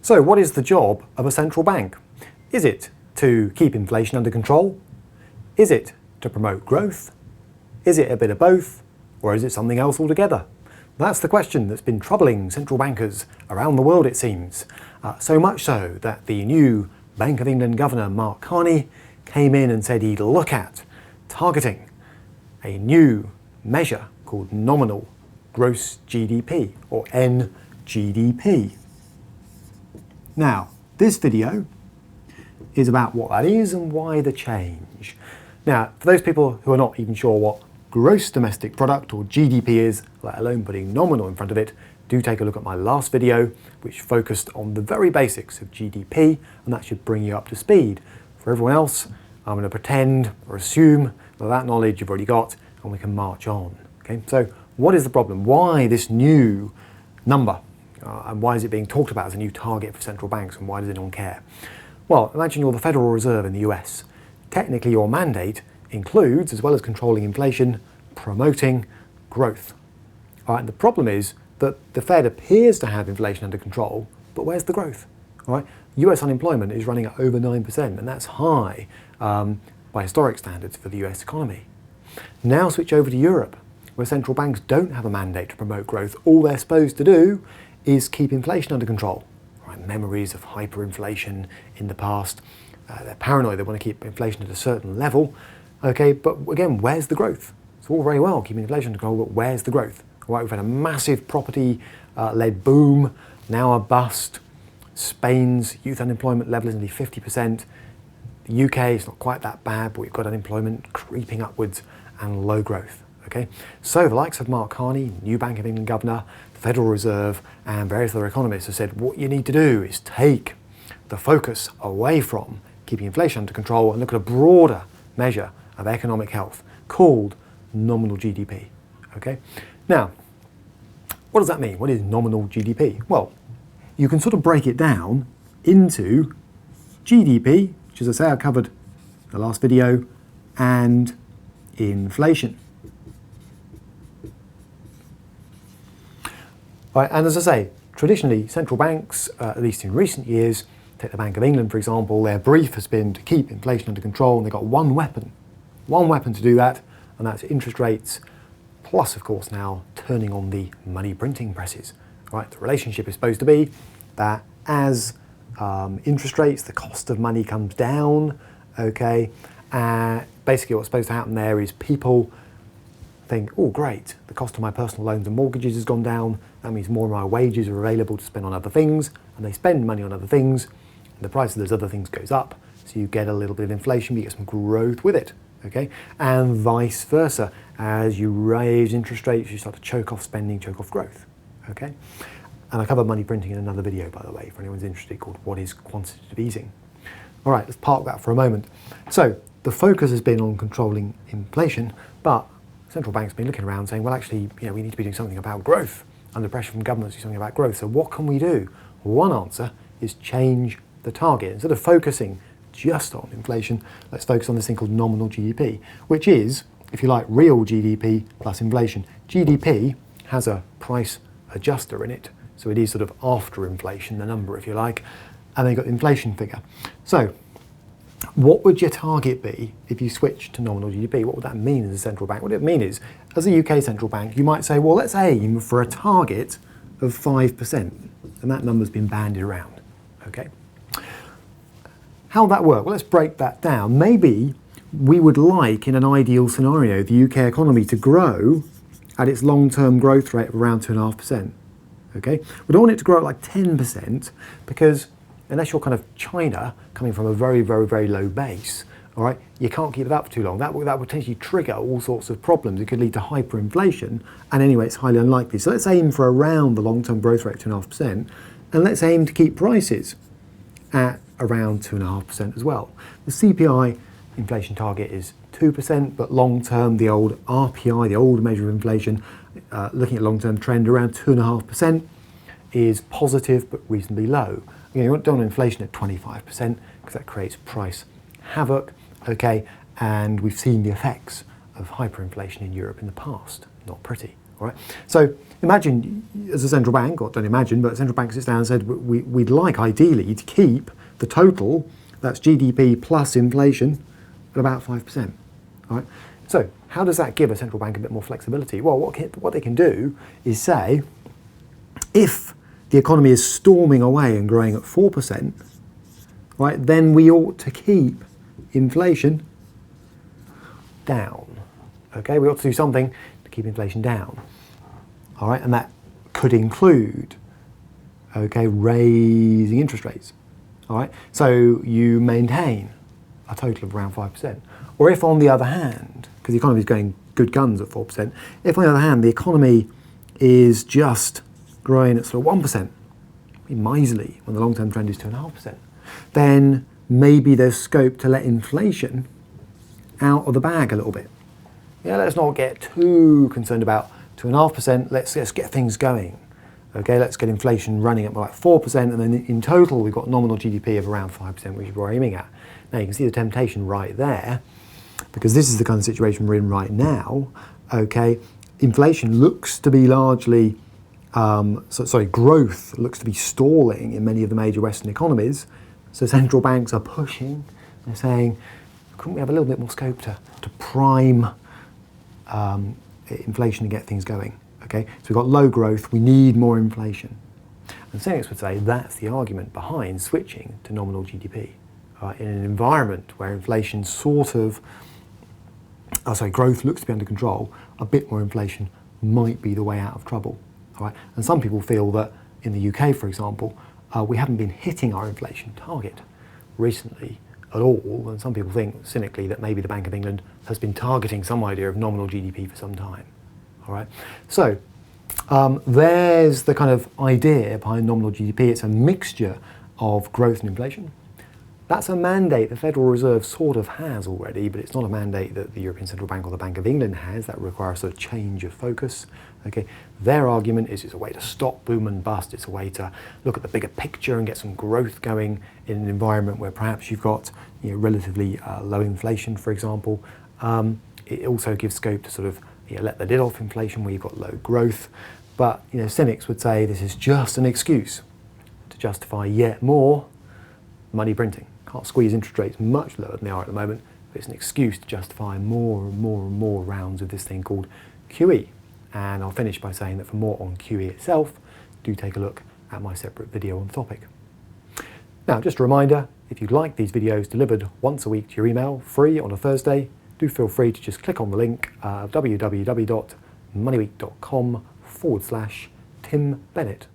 So what is the job of a central bank? Is it to keep inflation under control? Is it to promote growth? Is it a bit of both? Or is it something else altogether? That's the question that's been troubling central bankers around the world, it seems. So much so that the new Bank of England Governor, Mark Carney, came in and said he'd look at targeting a new measure called Nominal Gross GDP, or NGDP. Now, this video is about what that is and why the change. Now, for those people who are not even sure what gross domestic product or GDP is, let alone putting nominal in front of it, do take a look at my last video, which focused on the very basics of GDP, and that should bring you up to speed. For everyone else, I'm going to pretend or assume that knowledge you've already got, and we can march on. Okay, so what is the problem? Why this new number? And why is it being talked about as a new target for central banks, and why does anyone care? Well, imagine you're the Federal Reserve in the US. Technically, your mandate includes, as well as controlling inflation, promoting growth. All right, and the problem is that the Fed appears to have inflation under control, but where's the growth? All right, US unemployment is running at over 9%, and that's high by historic standards for the US economy. Now switch over to Europe, where central banks don't have a mandate to promote growth. All they're supposed to do is keep inflation under control. Right, memories of hyperinflation in the past. They're paranoid, they want to keep inflation at a certain level. Okay, but again, where's the growth? It's all very well keeping inflation under control, but where's the growth? All right, we've had a massive property-led boom, now a bust. Spain's youth unemployment level is nearly 50%. The UK is not quite that bad, but we've got unemployment creeping upwards and low growth. Okay, so the likes of Mark Carney, new Bank of England Governor, the Federal Reserve, and various other economists have said what you need to do is take the focus away from keeping inflation under control and look at a broader measure of economic health called nominal GDP. Okay, now what does that mean? What is nominal GDP? Well, you can sort of break it down into GDP, which, as I say, I covered in the last video, and inflation. Right, and as I say, traditionally, central banks, at least in recent years, take the Bank of England, for example, their brief has been to keep inflation under control, and they've got one weapon to do that, and that's interest rates, plus, of course, now turning on the money printing presses. Right, the relationship is supposed to be that as interest rates, the cost of money comes down, okay, basically what's supposed to happen there is people think, oh great, the cost of my personal loans and mortgages has gone down, that means more of my wages are available to spend on other things, and they spend money on other things, and the price of those other things goes up, so you get a little bit of inflation, but you get some growth with it, okay? And vice versa, as you raise interest rates, you start to choke off spending, choke off growth, okay? And I cover money printing in another video, by the way, for anyone's interested, called What is Quantitative Easing? All right, let's park that for a moment. So the focus has been on controlling inflation, but central banks have been looking around saying, well, actually, we need to be doing something about growth. Under pressure from governments to do something about growth. So what can we do? One answer is change the target. Instead of focusing just on inflation, let's focus on this thing called nominal GDP, which is, if you like, real GDP plus inflation. GDP has a price adjuster in it, so it is sort of after inflation, the number, if you like, and then you've got the inflation figure. So what would your target be if you switched to nominal GDP? What would that mean as a central bank? What it mean is, as a UK central bank, you might say, well, let's aim for a target of 5%, and that number's been bandied around, okay? How'll that work? Well, let's break that down. Maybe we would like, in an ideal scenario, the UK economy to grow at its long-term growth rate of around 2.5%, okay? We don't want it to grow at like 10%, because unless you're kind of China, coming from a very, very, very low base, all right, you can't keep it up for too long. That would potentially trigger all sorts of problems. It could lead to hyperinflation, and anyway, it's highly unlikely. So let's aim for around the long-term growth rate, 2.5%, and let's aim to keep prices at around 2.5% as well. The CPI inflation target is 2%, but long-term, the old RPI, the old measure of inflation, looking at long-term trend, around 2.5% is positive but reasonably low. You don't want inflation at 25% because that creates price havoc, okay? And we've seen the effects of hyperinflation in Europe in the past. Not pretty, All right. So imagine as a central bank, or don't imagine, but a central bank sits down and said, we'd like ideally to keep the total, that's GDP plus inflation, at about 5%. All right. So how does that give a central bank a bit more flexibility? Well, what they can do is say, if the economy is storming away and growing at 4%, right, then we ought to keep inflation down. Okay, we ought to do something to keep inflation down. All right, and that could include, okay, raising interest rates. All right, so you maintain a total of around 5%. Or if on the other hand, because the economy is going good guns at 4%, if on the other hand the economy is just growing at sort of 1%, miserly when the long-term trend is 2.5%, then maybe there's scope to let inflation out of the bag a little bit. Yeah, let's not get too concerned about 2.5%. Let's get things going. Okay, let's get inflation running at like 4%, and then in total we've got nominal GDP of around 5%, which is what we're aiming at. Now you can see the temptation right there, because this is the kind of situation we're in right now. Okay, inflation looks to be largely, growth looks to be stalling in many of the major Western economies. So central banks are pushing. They're saying, couldn't we have a little bit more scope to prime inflation and get things going? Okay, so we've got low growth, we need more inflation. And cynics would say that's the argument behind switching to nominal GDP. In an environment where inflation growth looks to be under control, a bit more inflation might be the way out of trouble. All right? And some people feel that in the UK, for example, we haven't been hitting our inflation target recently at all, and some people think cynically that maybe the Bank of England has been targeting some idea of nominal GDP for some time. All right, so there's the kind of idea behind nominal GDP. It's a mixture of growth and inflation. That's a mandate the Federal Reserve sort of has already, but it's not a mandate that the European Central Bank or the Bank of England has. That requires a change of focus. Okay, their argument is it's a way to stop boom and bust. It's a way to look at the bigger picture and get some growth going in an environment where perhaps you've got relatively low inflation, for example. It also gives scope to sort of let the lid off inflation where you've got low growth. But cynics would say this is just an excuse to justify yet more money printing. Can't squeeze interest rates much lower than they are at the moment, but it's an excuse to justify more and more and more rounds of this thing called QE. And I'll finish by saying that for more on QE itself, do take a look at my separate video on the topic. Now, just a reminder, if you'd like these videos delivered once a week to your email, free on a Thursday, do feel free to just click on the link, www.moneyweek.com/Tim Bennett.